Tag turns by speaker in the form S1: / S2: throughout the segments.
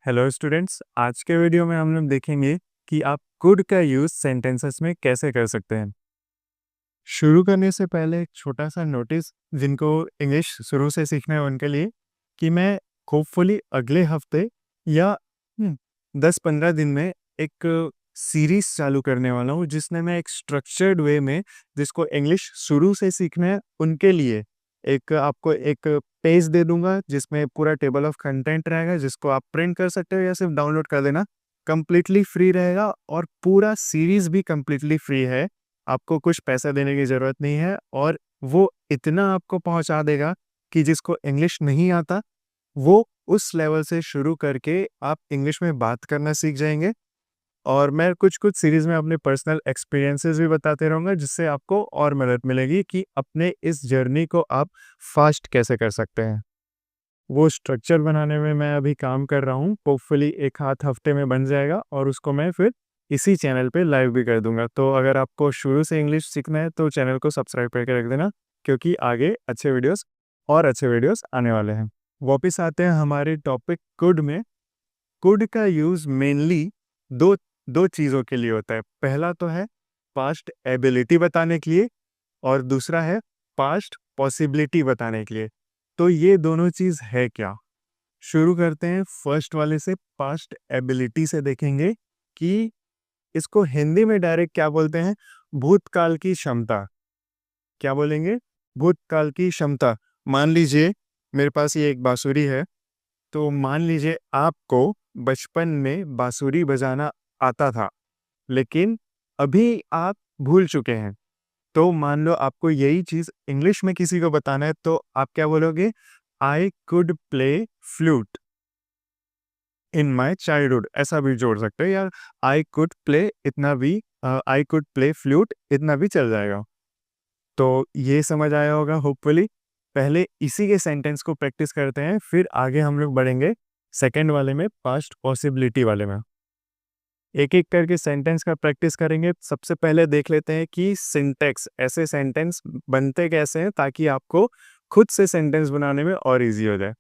S1: Hello students, आज के video में हम लोग देखेंगे कि आप कुड का यूज़ सेंटेंसेस में कैसे कर सकते हैं। शुरू करने से पहले एक छोटा सा नोटिस जिनको इंग्लिश शुरू से सीखना है उनके लिए कि मैं होपफुली अगले हफ्ते या 10-15 दिन में एक सीरीज चालू करने वाला हूँ जिसमें मैं एक स्ट्रक्चर्ड वे में जिसको इंग्लिश शुरू से सीखना है उनके लिए आपको एक पेज दे दूंगा जिसमें पूरा टेबल ऑफ कंटेंट रहेगा जिसको आप प्रिंट कर सकते हो या सिर्फ डाउनलोड कर देना। कंप्लीटली फ्री रहेगा और पूरा सीरीज भी कंप्लीटली फ्री है। आपको कुछ पैसा देने की ज़रूरत नहीं है और वो इतना आपको पहुंचा देगा कि जिसको इंग्लिश नहीं आता वो उस लेवल से शुरू करके आप इंग्लिश में बात करना सीख जाएंगे। और मैं कुछ कुछ सीरीज़ में अपने पर्सनल एक्सपीरियंसेस भी बताते रहूँगा जिससे आपको और मदद मिलेगी कि अपने इस जर्नी को आप फास्ट कैसे कर सकते हैं। वो स्ट्रक्चर बनाने में मैं अभी काम कर रहा हूँ, होपफुली एक आध हफ्ते में बन जाएगा और उसको मैं फिर इसी चैनल पे लाइव भी कर दूंगा। तो अगर आपको शुरू से इंग्लिश सीखना है तो चैनल को सब्सक्राइब करके रख देना क्योंकि आगे अच्छे वीडियोस आने वाले हैं। वापस आते हैं हमारे टॉपिक कुड में। कुड का यूज़ मेनली दो दो चीज़ों के लिए होता है। पहला तो है पास्ट एबिलिटी बताने के लिए और दूसरा है पास्ट पॉसिबिलिटी बताने के लिए। तो ये दोनों चीज़ है क्या? शुरू करते हैं फर्स्ट वाले से, पास्ट एबिलिटी से देखेंगे कि इसको हिंदी में डायरेक्ट क्या बोलते हैं। भूतकाल की क्षमता। क्या बोलेंगे? भूतकाल की क्षमता। मान लीजिए मेरे पास ये एक बांसुरी है, तो मान लीजिए आपको बचपन में बांसुरी बजाना आता था लेकिन अभी आप भूल चुके हैं। तो मान लो आपको यही चीज़ इंग्लिश में किसी को बताना है तो आप क्या बोलोगे? I could play flute in my childhood. ऐसा भी जोड़ सकते हो यार। आई कुड प्ले इतना भी आई कुड प्ले फ्लूट इतना भी चल जाएगा। तो ये समझ आया होगा होपफुली। पहले इसी के सेंटेंस को प्रैक्टिस करते हैं फिर आगे हम लोग बढ़ेंगे सेकेंड वाले में, पास्ट पॉसिबिलिटी वाले में। एक एक करके सेंटेंस का प्रैक्टिस करेंगे। सबसे पहले देख लेते हैं कि सिंटैक्स, ऐसे सेंटेंस बनते कैसे हैं ताकि आपको खुद से सेंटेंस बनाने में और इजी हो जाए।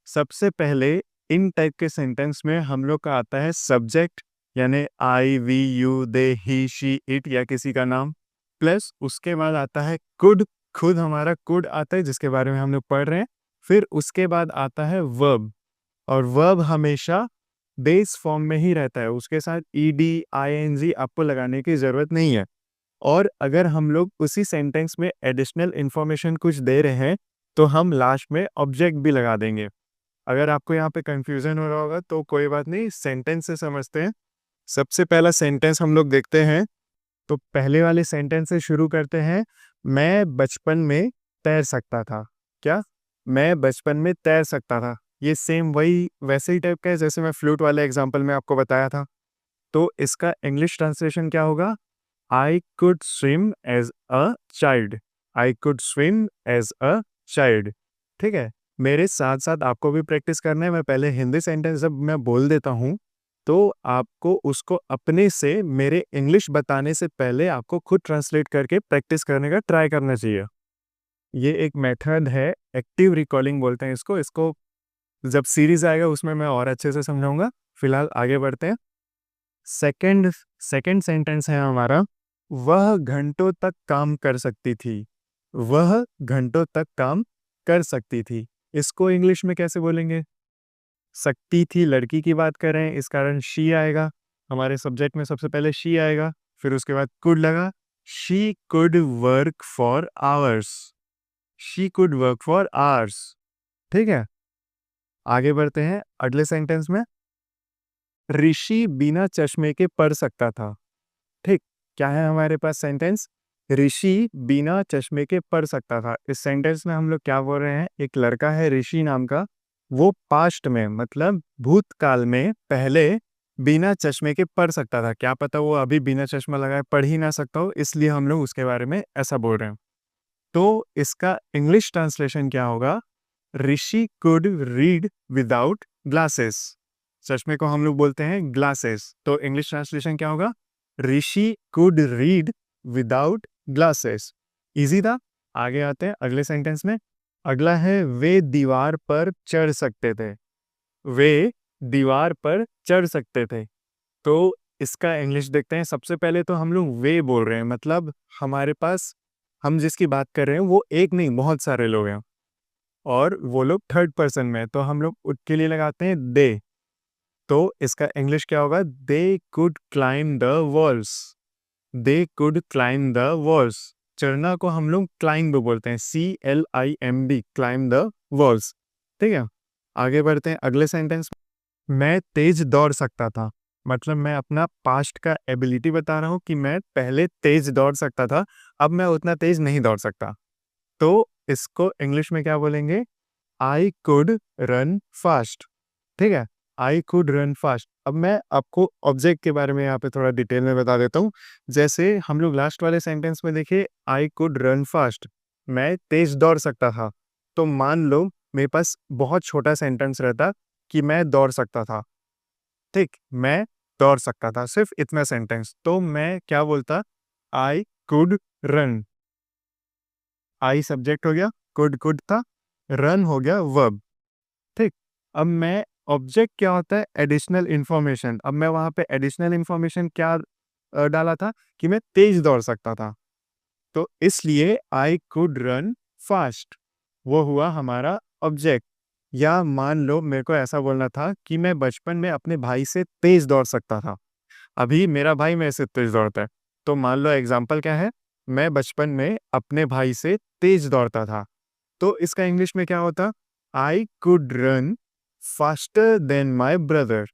S1: सबसे पहले इन टाइप के सेंटेंस में हम लोग का आता है सब्जेक्ट, यानी I we you they he she it या किसी का नाम, प्लस उसके बाद आता है कुड। खुद हमारा कुड आता है जिसके बारे में हम लोग पढ़ रहे हैं। फिर उसके बाद आता है वर्ब, और वर्ब हमेशा बेस फॉर्म में ही रहता है, उसके साथ ईडी आईएनजी आपको लगाने की ज़रूरत नहीं है। और अगर हम लोग उसी सेंटेंस में एडिशनल इंफॉर्मेशन कुछ दे रहे हैं तो हम लास्ट में ऑब्जेक्ट भी लगा देंगे। अगर आपको यहाँ पे कंफ्यूजन हो रहा होगा तो कोई बात नहीं, सेंटेंस से समझते हैं। सबसे पहला सेंटेंस हम लोग देखते हैं। तो पहले वाले सेंटेंस से शुरू करते हैं। मैं बचपन में तैर सकता था। क्या? मैं बचपन में तैर सकता था। ये सेम वही वैसे ही टाइप का है जैसे मैं फ्लूट वाले एग्जांपल में आपको बताया था। तो इसका इंग्लिश ट्रांसलेशन क्या होगा? I could swim as a child. I could swim as a child. ठीक है। मेरे साथ साथ आपको भी प्रैक्टिस करना है। मैं पहले हिंदी सेंटेंस जब मैं बोल देता हूँ तो आपको उसको अपने से मेरे इंग्लिश बताने से पहले आपको खुद ट्रांसलेट करके प्रैक्टिस करने का ट्राई करना चाहिए। ये एक मेथड है, एक्टिव रिकॉलिंग बोलते हैं इसको। इसको जब सीरीज आएगा उसमें मैं और अच्छे से समझाऊंगा। फिलहाल आगे बढ़ते हैं। सेकंड सेकंड सेंटेंस है हमारा, वह घंटों तक काम कर सकती थी। वह घंटों तक काम कर सकती थी। इसको इंग्लिश में कैसे बोलेंगे? सकती थी लड़की की बात कर रहे हैं, इस कारण शी आएगा। हमारे सब्जेक्ट में सबसे पहले शी आएगा, फिर उसके बाद कुड लगा। She could work for hours. She could work for hours. ठीक है। आगे बढ़ते हैं अगले सेंटेंस में। ऋषि बिना चश्मे के पढ़ सकता था। ठीक। क्या है हमारे पास सेंटेंस? ऋषि बिना चश्मे के पढ़ सकता था। इस सेंटेंस में हम लोग क्या बोल रहे हैं? एक लड़का है ऋषि नाम का, वो पास्ट में मतलब भूतकाल में पहले बिना चश्मे के पढ़ सकता था। क्या पता वो अभी बिना चश्मा लगाए पढ़ ही ना सकता हो, इसलिए हम लोग उसके बारे में ऐसा बोल रहे हैं। तो इसका इंग्लिश ट्रांसलेशन क्या होगा? Rishi could read without glasses. चश्मे को हम लोग बोलते हैं ग्लासेस। तो इंग्लिश ट्रांसलेशन क्या होगा? Rishi could read without glasses. Easy था। आगे आते हैं अगले सेंटेंस में। अगला है वे दीवार पर चढ़ सकते थे। वे दीवार पर चढ़ सकते थे। तो इसका इंग्लिश देखते हैं। सबसे पहले तो हम लोग वे बोल रहे हैं, मतलब हमारे पास हम जिसकी बात कर रहे हैं वो एक नहीं बहुत सारे लोग हैं और वो लोग थर्ड पर्सन में हैं, तो हम लोग उसके लिए लगाते हैं दे। तो इसका इंग्लिश क्या होगा? They could climb the walls. They could climb the walls. चढ़ना को हम लोग क्लाइंब बोलते हैं, CLIMB, क्लाइम द वॉल्स। ठीक है, आगे बढ़ते हैं अगले सेंटेंस। मैं तेज दौड़ सकता था, मतलब मैं अपना पास्ट का एबिलिटी बता रहा हूँ कि मैं पहले तेज दौड़ सकता था, अब मैं उतना तेज नहीं दौड़ सकता। तो इसको इंग्लिश में क्या बोलेंगे? I could run fast. ठीक है, आई कुड रन फास्ट। अब मैं आपको ऑब्जेक्ट के बारे में यहाँ पे थोड़ा डिटेल में बता देता हूँ। जैसे हम लोग लास्ट वाले सेंटेंस में देखे, आई कुड रन फास्ट, मैं तेज दौड़ सकता था। तो मान लो मेरे पास बहुत छोटा सेंटेंस रहता कि मैं दौड़ सकता था। ठीक, मैं दौड़ सकता था, सिर्फ इतना सेंटेंस। तो मैं क्या बोलता? I could run. I subject हो गया, कुड था, रन हो गया वर्ब। ठीक, अब मैं ऑब्जेक्ट क्या होता है? Additional information. अब मैं वहां पे एडिशनल इंफॉर्मेशन क्या डाला था कि मैं तेज दौड़ सकता था, तो इसलिए आई कुड रन फास्ट, वो हुआ हमारा ऑब्जेक्ट। या मान लो मेरे को ऐसा बोलना था कि मैं बचपन में अपने भाई से तेज दौड़ सकता था, अभी मेरा भाई मेरे से तेज दौड़ता है। तो मान लो एग्जाम्पल क्या है? मैं बचपन में अपने भाई से तेज दौड़ता था। तो इसका इंग्लिश में क्या होता? I could run faster than my brother.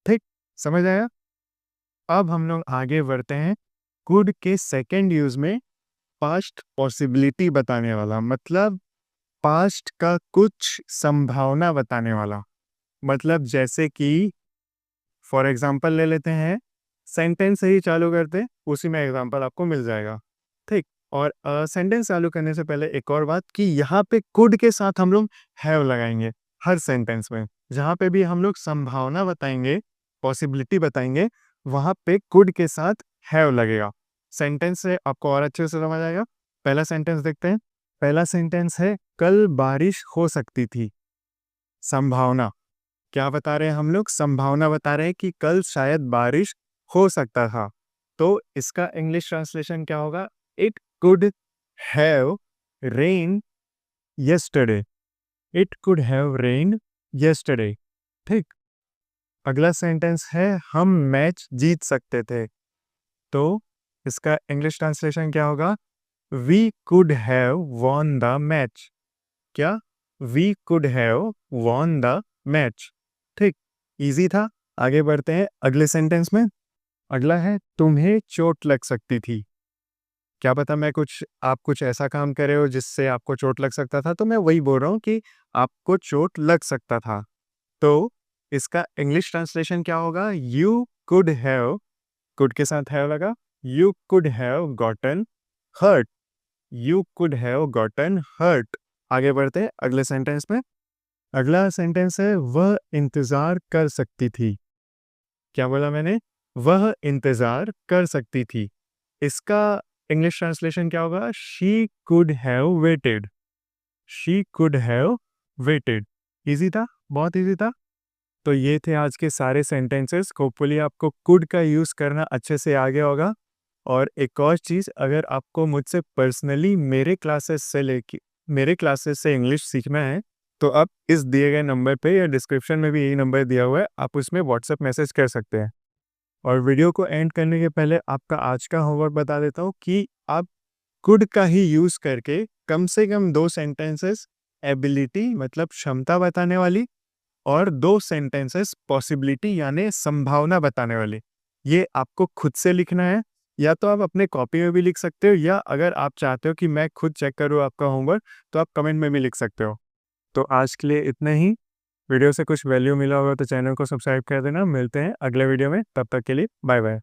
S1: ठीक, समझ आया? अब हम लोग आगे बढ़ते हैं। कुड के सेकेंड यूज में पास्ट पॉसिबिलिटी बताने वाला, मतलब पास्ट का कुछ संभावना बताने वाला। मतलब जैसे कि फॉर एग्जांपल ले लेते हैं, सेंटेंस से ही चालू करते हैं, उसी में एग्जांपल आपको मिल जाएगा। ठीक, और सेंटेंस चालू करने से पहले एक और बात कि यहाँ पे कुड के साथ हम लोग हैव लगाएंगे हर सेंटेंस में। जहाँ पे भी हम लोग संभावना बताएंगे, पॉसिबिलिटी बताएंगे, वहाँ पे कुड के साथ हैव लगेगा। सेंटेंस से आपको और अच्छे से समझ आएगा। पहला सेंटेंस देखते हैं। पहला सेंटेंस है, कल बारिश हो सकती थी। संभावना क्या बता रहे हैं हम लोग? संभावना बता रहे हैं कि कल शायद बारिश हो सकता था। तो इसका इंग्लिश ट्रांसलेशन क्या होगा? It could have rain yesterday. It could have rain yesterday. ठीक, अगला सेंटेंस है, हम मैच जीत सकते थे। तो इसका इंग्लिश ट्रांसलेशन क्या होगा? We could have won the match. क्या? We could have won the match. ठीक, इजी था। आगे बढ़ते हैं अगले सेंटेंस में। अगला है, तुम्हें चोट लग सकती थी। क्या पता आप कुछ ऐसा काम करे हो जिससे आपको चोट लग सकता था, तो मैं वही बोल रहा हूँ कि आपको चोट लग सकता था। तो इसका इंग्लिश ट्रांसलेशन क्या होगा? यू कुड हैव, कुड के साथ हैव लगा, you could have gotten hurt. You could have gotten hurt. आगे बढ़ते हैं अगले सेंटेंस में। अगला सेंटेंस है, वह इंतजार कर सकती थी। क्या बोला मैंने? वह इंतजार कर सकती थी। इसका इंग्लिश ट्रांसलेशन क्या होगा? She could have waited. She could have waited. Easy था, बहुत इजी था। तो ये थे आज के सारे सेंटेंसेस। होपफुली आपको कुड का यूज़ करना अच्छे से आ गया होगा। और एक और चीज़, अगर आपको मुझसे पर्सनली मेरे क्लासेस से इंग्लिश सीखना है, तो आप इस दिए गए नंबर पे या डिस्क्रिप्शन में भी यही नंबर दिया हुआ है, आप उसमें व्हाट्सएप मैसेज कर सकते हैं। और वीडियो को एंड करने के पहले आपका आज का होमवर्क बता देता हूँ कि आप कुड का ही यूज़ करके कम से कम 2 सेंटेंसेस एबिलिटी मतलब क्षमता बताने वाली और 2 सेंटेंसेस पॉसिबिलिटी यानी संभावना बताने वाली, ये आपको खुद से लिखना है। या तो आप अपने कॉपी में भी लिख सकते हो, या अगर आप चाहते हो कि मैं खुद चेक करूँ आपका होमवर्क, तो आप कमेंट में भी लिख सकते हो। तो आज के लिए इतना ही। वीडियो से कुछ वैल्यू मिला होगा तो चैनल को सब्सक्राइब कर देना। मिलते हैं अगले वीडियो में, तब तक के लिए बाय बाय।